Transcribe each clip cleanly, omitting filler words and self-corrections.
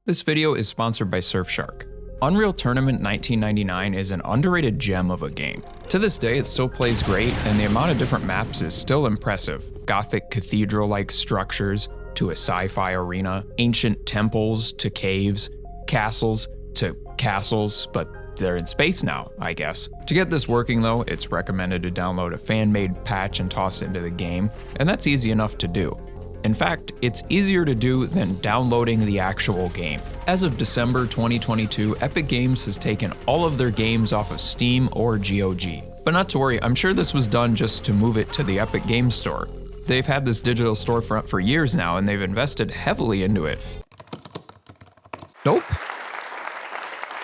This video is sponsored by Surfshark. Unreal Tournament 1999 is an underrated gem of a game. To this day, it still plays great, and the amount of different maps is still impressive. Gothic cathedral-like structures to a sci-fi arena, ancient temples to caves, castles to castles, but they're in space now, I guess. To get this working though, it's recommended to download a fan-made patch and toss it into the game, and that's easy enough to do. In fact, it's easier to do than downloading the actual game. As of December 2022, Epic Games has taken all of their games off of Steam or GOG. But not to worry, I'm sure this was done just to move it to the Epic Games Store. They've had this digital storefront for years now, and they've invested heavily into it. Nope.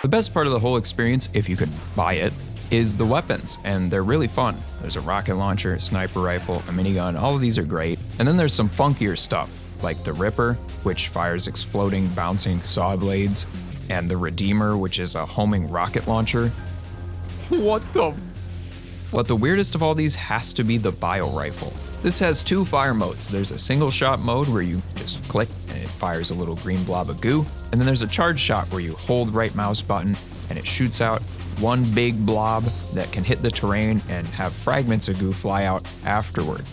The best part of the whole experience, if you could buy it, is the weapons, and they're really fun. There's a rocket launcher, a sniper rifle, a minigun, all of these are great. And then there's some funkier stuff, like the Ripper, which fires exploding, bouncing saw blades, and the Redeemer, which is a homing rocket launcher. What the? But the weirdest of all these has to be the bio rifle. This has two fire modes. There's a single shot mode where you just click and it fires a little green blob of goo. And then there's a charge shot where you hold right mouse button and it shoots out one big blob that can hit the terrain and have fragments of goo fly out afterward.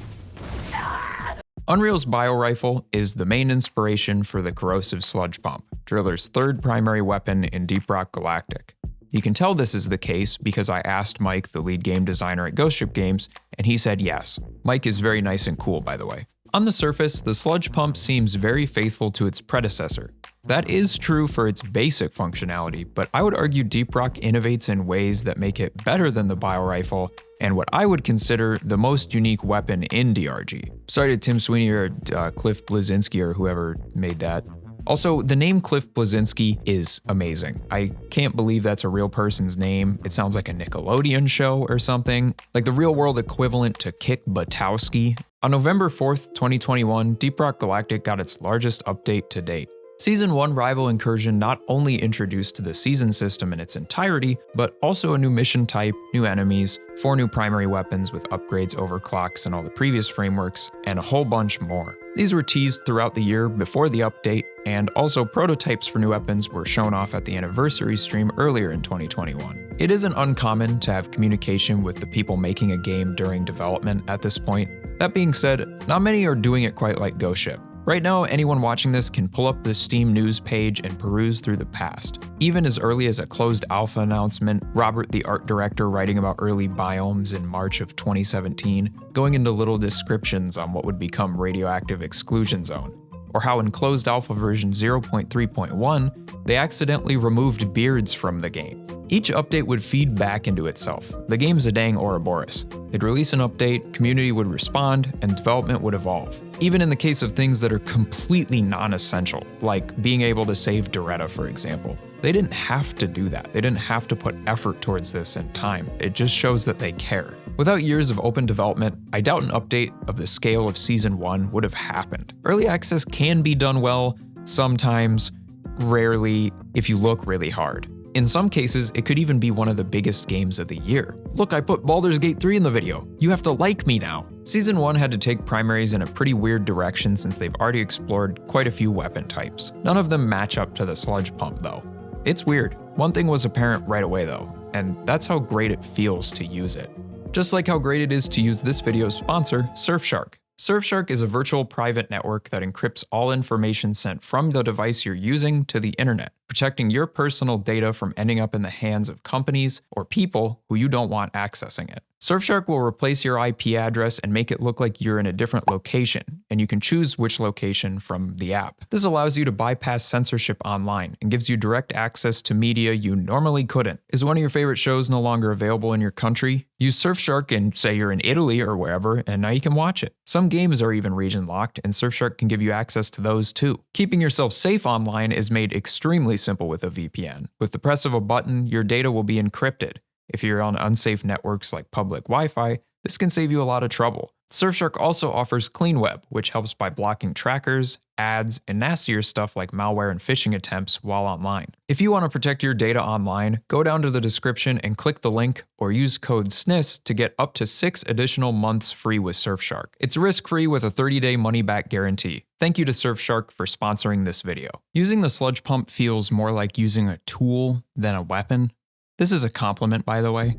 Unreal's bio rifle is the main inspiration for the Corrosive sludge pump, Driller's third primary weapon in Deep Rock Galactic. You can tell this is the case because I asked Mike, the lead game designer at Ghost Ship Games, and he said yes. Mike is very nice and cool, by the way. On the surface, the sludge pump seems very faithful to its predecessor. That is true for its basic functionality, but I would argue Deep Rock innovates in ways that make it better than the bio rifle and what I would consider the most unique weapon in DRG. Sorry to Tim Sweeney or Cliff Bleszinski or whoever made that. Also, the name Cliff Bleszinski is amazing. I can't believe that's a real person's name. It sounds like a Nickelodeon show or something, like the real-world equivalent to Kick Buttowski. On November 4th, 2021, Deep Rock Galactic got its largest update to date. Season 1 Rival Incursion not only introduced the season system in its entirety, but also a new mission type, new enemies, 4 new primary weapons with upgrades, overclocks, and all the previous frameworks, and a whole bunch more. These were teased throughout the year before the update, and also prototypes for new weapons were shown off at the anniversary stream earlier in 2021. It isn't uncommon to have communication with the people making a game during development at this point. That being said, not many are doing it quite like Ghost Ship. Right now, anyone watching this can pull up the Steam news page and peruse through the past. Even as early as a closed alpha announcement, Robert, the art director, writing about early biomes in March of 2017, going into little descriptions on what would become radioactive exclusion zone, or how in closed alpha version 0.3.1, they accidentally removed beards from the game. Each update would feed back into itself. The game's a dang Ouroboros. They'd release an update, community would respond, and development would evolve. Even in the case of things that are completely non-essential, like being able to save Doretta, for example. They didn't have to do that. They didn't have to put effort towards this and time. It just shows that they care. Without years of open development, I doubt an update of the scale of Season 1 would have happened. Early access can be done well, sometimes, rarely, if you look really hard. In some cases, it could even be one of the biggest games of the year. Look, I put Baldur's Gate 3 in the video. You have to like me now. Season 1 had to take primaries in a pretty weird direction since they've already explored quite a few weapon types. None of them match up to the sludge pump though. It's weird. One thing was apparent right away though, and that's how great it feels to use it. Just like how great it is to use this video's sponsor, Surfshark. Surfshark is a virtual private network that encrypts all information sent from the device you're using to the internet, protecting your personal data from ending up in the hands of companies or people who you don't want accessing it. Surfshark will replace your IP address and make it look like you're in a different location, and you can choose which location from the app. This allows you to bypass censorship online and gives you direct access to media you normally couldn't. Is one of your favorite shows no longer available in your country? Use Surfshark and say you're in Italy or wherever, and now you can watch it. Some games are even region locked, and Surfshark can give you access to those too. Keeping yourself safe online is made extremely simple with a VPN. With the press of a button, your data will be encrypted. If you're on unsafe networks like public Wi-Fi, this can save you a lot of trouble. Surfshark also offers Clean Web, which helps by blocking trackers, ads, and nastier stuff like malware and phishing attempts while online. If you want to protect your data online, go down to the description and click the link or use code sniss to get up to 6 additional months free with Surfshark. It's risk-free with a 30-day money-back guarantee. Thank you to Surfshark for sponsoring this video. Using the sludge pump feels more like using a tool than a weapon. This is a compliment, by the way.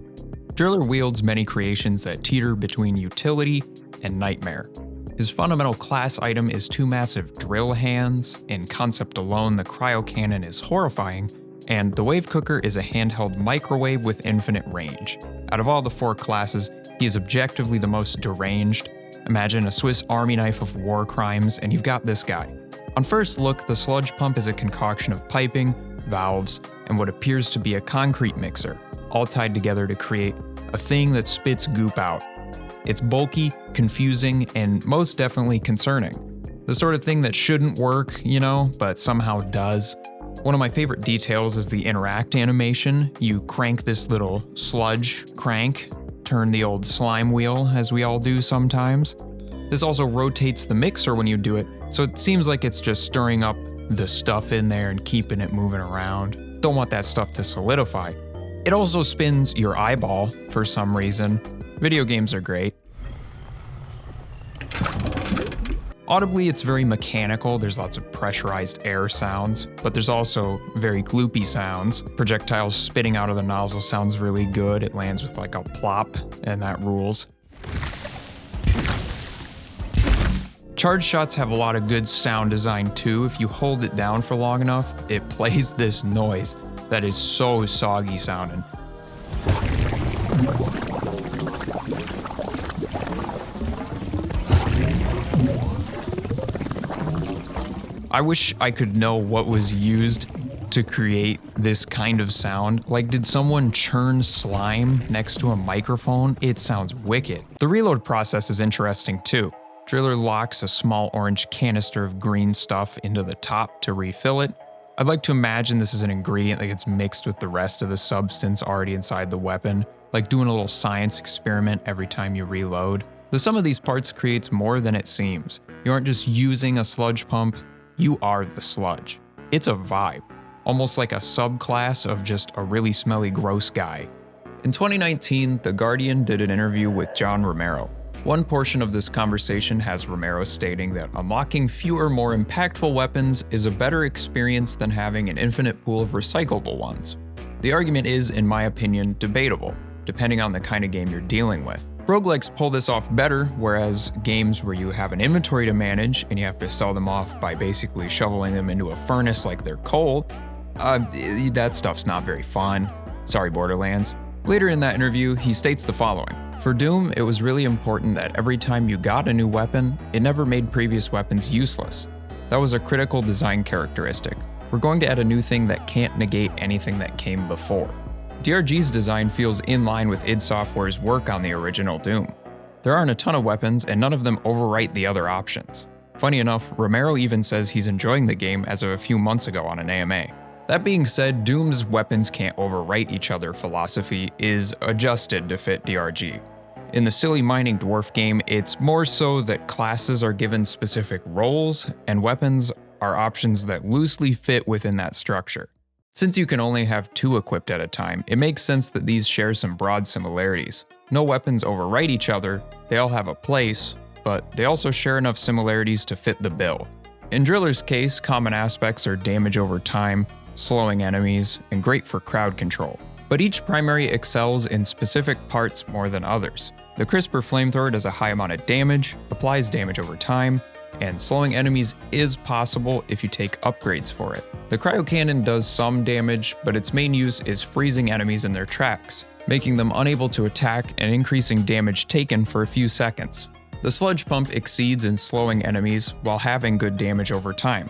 Driller wields many creations that teeter between utility and nightmare. His fundamental class item is 2 massive drill hands. In concept alone, the cryo cannon is horrifying, and the wave cooker is a handheld microwave with infinite range. Out of all the 4 classes, he is objectively the most deranged. Imagine a Swiss Army knife of war crimes, and you've got this guy. On first look, the sludge pump is a concoction of piping, valves, and what appears to be a concrete mixer, all tied together to create a thing that spits goop out. It's bulky, confusing, and most definitely concerning. The sort of thing that shouldn't work, but somehow does. One of my favorite details is the interact animation. You crank this little sludge crank, turn the old slime wheel, as we all do sometimes. This also rotates the mixer when you do it, so it seems like it's just stirring up the stuff in there and keeping it moving around. Don't want that stuff to solidify. It also spins your eyeball for some reason. Video games are great. Audibly, it's very mechanical. There's lots of pressurized air sounds, but there's also very gloopy sounds. Projectiles spitting out of the nozzle sounds really good. It lands with like a plop, and that rules. Charge shots have a lot of good sound design too. If you hold it down for long enough, it plays this noise that is so soggy sounding. I wish I could know what was used to create this kind of sound. Like, did someone churn slime next to a microphone? It sounds wicked. The reload process is interesting too. Driller locks a small orange canister of green stuff into the top to refill it. I'd like to imagine this is an ingredient that gets mixed with the rest of the substance already inside the weapon, like doing a little science experiment every time you reload. The sum of these parts creates more than it seems. You aren't just using a sludge pump, you are the sludge. It's a vibe, almost like a subclass of just a really smelly, gross guy. In 2019, The Guardian did an interview with John Romero. One portion of this conversation has Romero stating that unlocking fewer, more impactful weapons is a better experience than having an infinite pool of recyclable ones. The argument is, in my opinion, debatable, depending on the kind of game you're dealing with. Roguelikes pull this off better, whereas games where you have an inventory to manage and you have to sell them off by basically shoveling them into a furnace like they're coal, that stuff's not very fun. Sorry, Borderlands. Later in that interview, he states the following. For Doom, it was really important that every time you got a new weapon, it never made previous weapons useless. That was a critical design characteristic. We're going to add a new thing that can't negate anything that came before. DRG's design feels in line with id Software's work on the original Doom. There aren't a ton of weapons, and none of them overwrite the other options. Funny enough, Romero even says he's enjoying the game as of a few months ago on an AMA. That being said, Doom's weapons can't overwrite each other philosophy is adjusted to fit DRG. In the silly mining dwarf game, it's more so that classes are given specific roles, and weapons are options that loosely fit within that structure. Since you can only have 2 equipped at a time, it makes sense that these share some broad similarities. No weapons overwrite each other, they all have a place, but they also share enough similarities to fit the bill. In Driller's case, common aspects are damage over time, slowing enemies, and great for crowd control. But each primary excels in specific parts more than others. The Crisper Flamethrower does a high amount of damage, applies damage over time, and slowing enemies is possible if you take upgrades for it. The Cryo Cannon does some damage, but its main use is freezing enemies in their tracks, making them unable to attack and increasing damage taken for a few seconds. The Sludge Pump exceeds in slowing enemies while having good damage over time.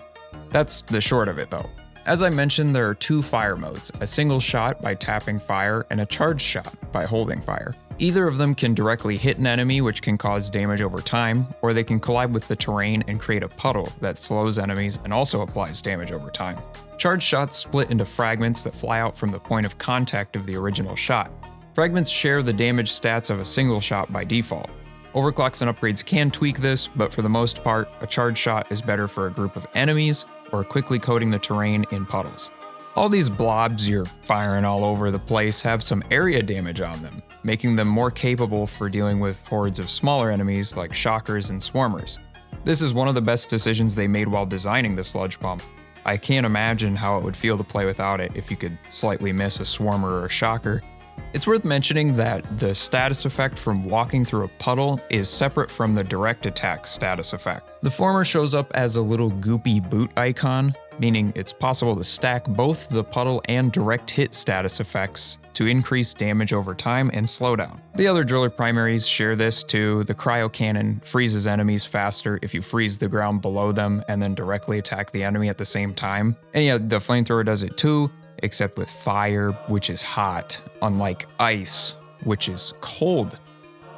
That's the short of it though. As I mentioned, there are 2 fire modes, a single shot by tapping fire and a charged shot by holding fire. Either of them can directly hit an enemy, which can cause damage over time, or they can collide with the terrain and create a puddle that slows enemies and also applies damage over time. Charged shots split into fragments that fly out from the point of contact of the original shot. Fragments share the damage stats of a single shot by default. Overclocks and upgrades can tweak this, but for the most part, a charge shot is better for a group of enemies or quickly coating the terrain in puddles. All these blobs you're firing all over the place have some area damage on them, making them more capable for dealing with hordes of smaller enemies like shockers and swarmers. This is one of the best decisions they made while designing the sludge pump. I can't imagine how it would feel to play without it if you could slightly miss a swarmer or a shocker. It's worth mentioning that the status effect from walking through a puddle is separate from the direct attack status effect. The former shows up as a little goopy boot icon, meaning it's possible to stack both the puddle and direct hit status effects to increase damage over time and slowdown. The other driller primaries share this too. The cryo cannon freezes enemies faster if you freeze the ground below them and then directly attack the enemy at the same time. And yeah, the flamethrower does it too, except with fire, which is hot, unlike ice, which is cold.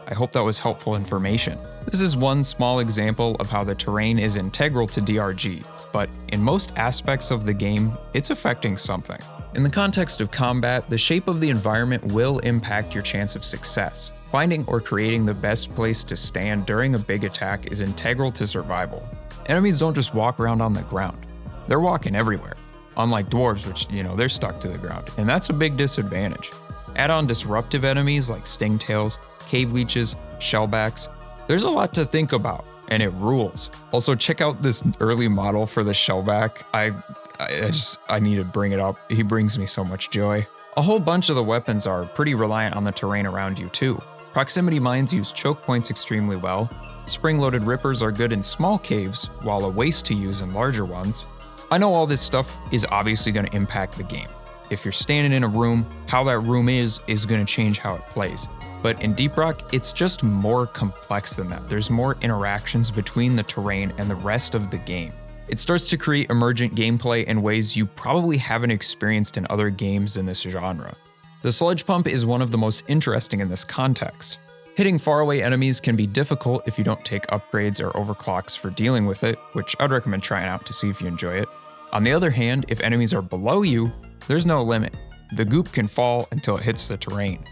I hope that was helpful information. This is one small example of how the terrain is integral to DRG, but in most aspects of the game, it's affecting something. In the context of combat, the shape of the environment will impact your chance of success. Finding or creating the best place to stand during a big attack is integral to survival. Enemies don't just walk around on the ground. They're walking everywhere. Unlike dwarves, which, they're stuck to the ground, and that's a big disadvantage. Add on disruptive enemies like stingtails, cave leeches, shellbacks. There's a lot to think about, and it rules. Also, check out this early model for the shellback. I need to bring it up. He brings me so much joy. A whole bunch of the weapons are pretty reliant on the terrain around you too. Proximity mines use choke points extremely well. Spring-loaded rippers are good in small caves, while a waste to use in larger ones. I know all this stuff is obviously going to impact the game. If you're standing in a room, how that room is going to change how it plays. But in Deep Rock, it's just more complex than that. There's more interactions between the terrain and the rest of the game. It starts to create emergent gameplay in ways you probably haven't experienced in other games in this genre. The sludge pump is one of the most interesting in this context. Hitting faraway enemies can be difficult if you don't take upgrades or overclocks for dealing with it, which I'd recommend trying out to see if you enjoy it. On the other hand, if enemies are below you, there's no limit. The goop can fall until it hits the terrain.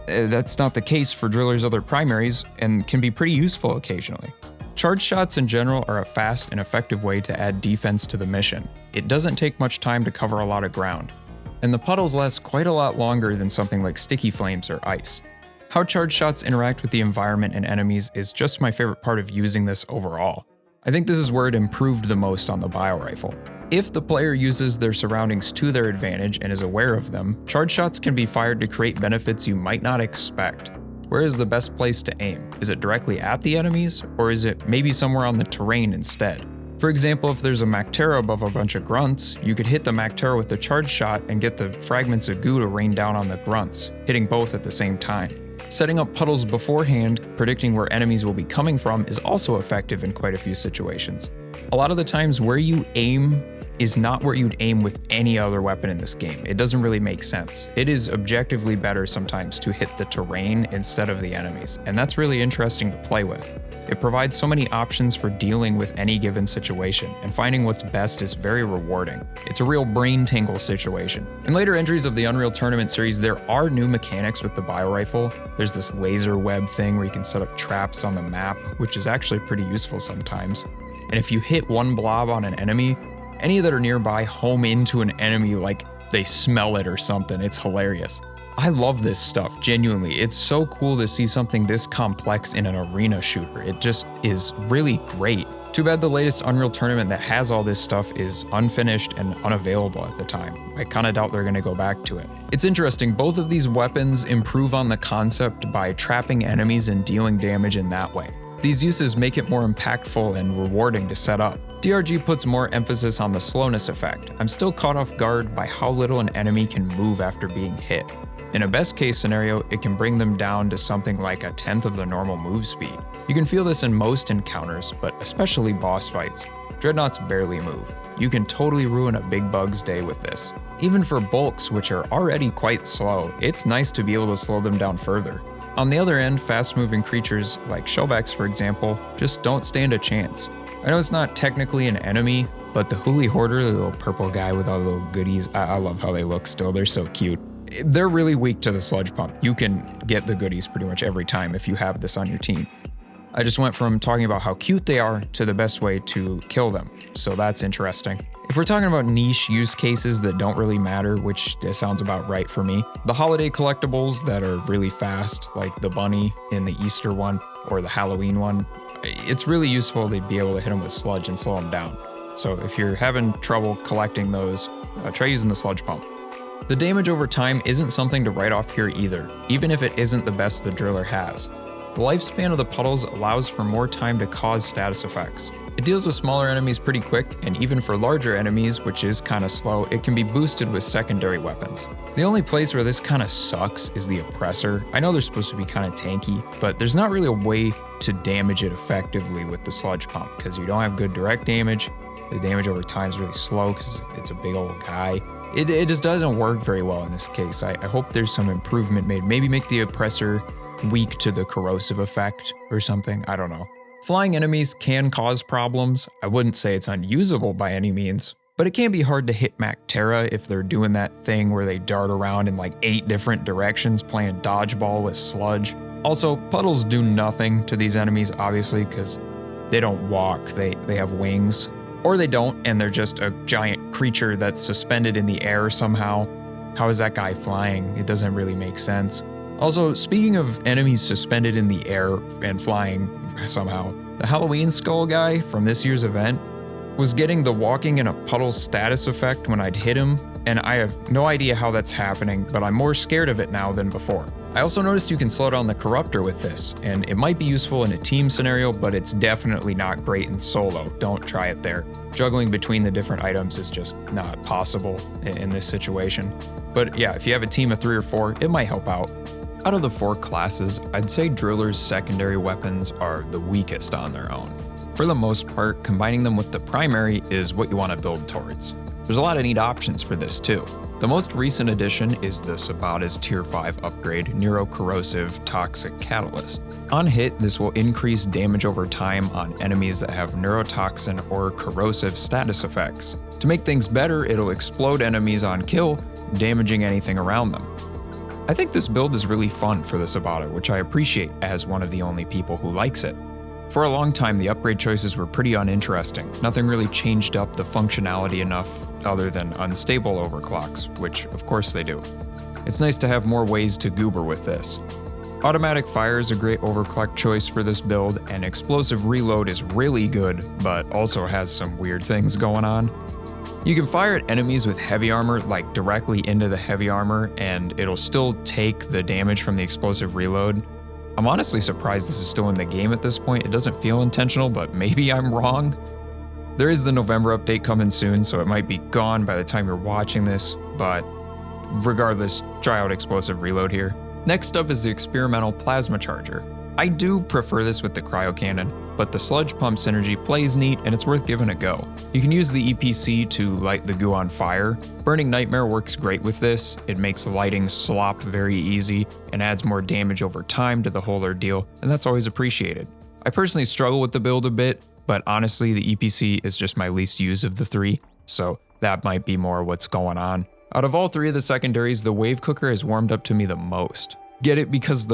That's not the case for drillers' other primaries and can be pretty useful occasionally. Charge shots in general are a fast and effective way to add defense to the mission. It doesn't take much time to cover a lot of ground, and the puddles last quite a lot longer than something like sticky flames or ice. How charge shots interact with the environment and enemies is just my favorite part of using this overall. I think this is where it improved the most on the bio rifle. If the player uses their surroundings to their advantage and is aware of them, charge shots can be fired to create benefits you might not expect. Where is the best place to aim? Is it directly at the enemies, or is it maybe somewhere on the terrain instead? For example, if there's a Mactera above a bunch of grunts, you could hit the Mactera with the charge shot and get the fragments of goo to rain down on the grunts, hitting both at the same time. Setting up puddles beforehand, predicting where enemies will be coming from, is also effective in quite a few situations. A lot of the times where you aim is not where you'd aim with any other weapon in this game. It doesn't really make sense. It is objectively better sometimes to hit the terrain instead of the enemies, and that's really interesting to play with. It provides so many options for dealing with any given situation, and finding what's best is very rewarding. It's a real brain tingle situation. In later entries of the Unreal Tournament series, there are new mechanics with the bio rifle. There's this laser web thing where you can set up traps on the map, which is actually pretty useful sometimes. And if you hit one blob on an enemy, any that are nearby home into an enemy like they smell it or something. It's hilarious. I love this stuff, genuinely. It's so cool to see something this complex in an arena shooter. It just is really great. Too bad the latest Unreal Tournament that has all this stuff is unfinished and unavailable at the time. I kinda doubt they're gonna go back to it. It's interesting, both of these weapons improve on the concept by trapping enemies and dealing damage in that way. These uses make it more impactful and rewarding to set up. DRG puts more emphasis on the slowness effect. I'm still caught off guard by how little an enemy can move after being hit. In a best case scenario, it can bring them down to something like a tenth of the normal move speed. You can feel this in most encounters, but especially boss fights. Dreadnoughts barely move. You can totally ruin a big bug's day with this. Even for bulks, which are already quite slow, it's nice to be able to slow them down further. On the other end, fast-moving creatures like shellbacks, for example, just don't stand a chance. I know it's not technically an enemy, but the Huli Hoarder, the little purple guy with all the little goodies, I love how they look still, they're so cute. They're really weak to the sludge pump. You can get the goodies pretty much every time if you have this on your team. I just went from talking about how cute they are to the best way to kill them, so that's interesting. If we're talking about niche use cases that don't really matter, which sounds about right for me, the holiday collectibles that are really fast, like the bunny in the Easter one or the Halloween one, it's really useful to be able to hit them with sludge and slow them down. So if you're having trouble collecting those, try using the sludge pump. The damage over time isn't something to write off here either, even if it isn't the best the driller has. The lifespan of the puddles allows for more time to cause status effects. It deals with smaller enemies pretty quick, and even for larger enemies, which is kinda slow, it can be boosted with secondary weapons. The only place where this kinda sucks is the Oppressor. I know they're supposed to be kinda tanky, but there's not really a way to damage it effectively with the sludge pump, because you don't have good direct damage. The damage over time is really slow because it's a big old guy. It just doesn't work very well in this case. I hope there's some improvement made. Maybe make the Oppressor weak to the corrosive effect or something, I don't know. Flying enemies can cause problems. I wouldn't say it's unusable by any means, but it can be hard to hit Mactera if they're doing that thing where they dart around in like 8 different directions playing dodgeball with sludge. Also, puddles do nothing to these enemies, obviously, because they don't walk, they have wings. Or they don't, and they're just a giant creature that's suspended in the air somehow. How is that guy flying? It doesn't really make sense. Also, speaking of enemies suspended in the air and flying somehow, the Halloween skull guy from this year's event was getting the walking in a puddle status effect when I'd hit him, and I have no idea how that's happening, but I'm more scared of it now than before. I also noticed you can slow down the Corruptor with this, and it might be useful in a team scenario, but it's definitely not great in solo. Don't try it there. Juggling between the different items is just not possible in this situation. But yeah, if you have a team of 3 or 4, it might help out. Out of the 4 classes, I'd say Driller's secondary weapons are the weakest on their own. For the most part, combining them with the primary is what you want to build towards. There's a lot of neat options for this too. The most recent addition is the Sabata's Tier 5 upgrade, Neurocorrosive Toxic Catalyst. On hit, this will increase damage over time on enemies that have neurotoxin or corrosive status effects. To make things better, it'll explode enemies on kill, damaging anything around them. I think this build is really fun for the Sabata, which I appreciate as one of the only people who likes it. For a long time, the upgrade choices were pretty uninteresting. Nothing really changed up the functionality enough other than unstable overclocks, which of course they do. It's nice to have more ways to goober with this. Automatic fire is a great overclock choice for this build, and explosive reload is really good, but also has some weird things going on. You can fire at enemies with heavy armor, like directly into the heavy armor, and it'll still take the damage from the explosive reload. I'm honestly surprised this is still in the game at this point. It doesn't feel intentional, but maybe I'm wrong. There is the November update coming soon, so it might be gone by the time you're watching this, but regardless, try out explosive reload here. Next up is the experimental plasma charger. I do prefer this with the cryo cannon, but the sludge pump synergy plays neat and it's worth giving a go. You can use the EPC to light the goo on fire. Burning Nightmare works great with this. It makes lighting slop very easy and adds more damage over time to the whole ordeal, and that's always appreciated. I personally struggle with the build a bit, but honestly the EPC is just my least used of the 3, so that might be more what's going on. Out of all 3 of the secondaries, the wave cooker has warmed up to me the most. Get it because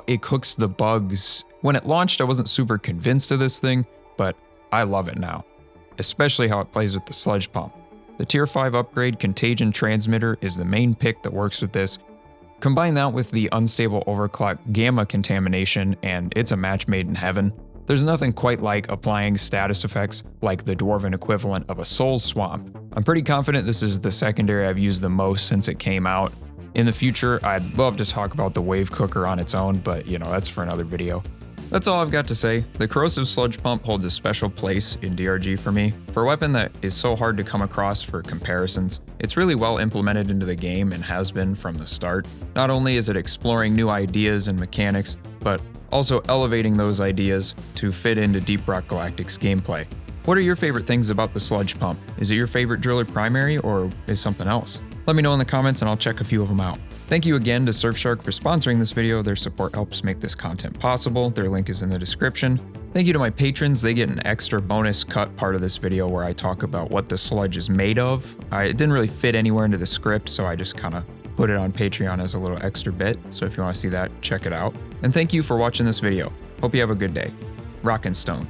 it cooks the bugs. When it launched, I wasn't super convinced of this thing, but I love it now, especially how it plays with the sludge pump. The Tier 5 upgrade Contagion Transmitter is the main pick that works with this. Combine that with the unstable overclock Gamma Contamination, and it's a match made in heaven. There's nothing quite like applying status effects like the dwarven equivalent of a Soul Swamp. I'm pretty confident this is the secondary I've used the most since it came out. In the future, I'd love to talk about the wave cooker on its own, but that's for another video. That's all I've got to say. The corrosive sludge pump holds a special place in DRG for me. For a weapon that is so hard to come across for comparisons, it's really well implemented into the game and has been from the start. Not only is it exploring new ideas and mechanics, but also elevating those ideas to fit into Deep Rock Galactic's gameplay. What are your favorite things about the sludge pump? Is it your favorite driller primary or is something else? Let me know in the comments and I'll check a few of them out. Thank you again to Surfshark for sponsoring this video. Their support helps make this content possible. Their link is in the description. Thank you to my patrons. They get an extra bonus cut part of this video where I talk about what the sludge is made of. It didn't really fit anywhere into the script, so I just kind of put it on Patreon as a little extra bit. So if you want to see that, check it out. And thank you for watching this video. Hope you have a good day. Rock and stone.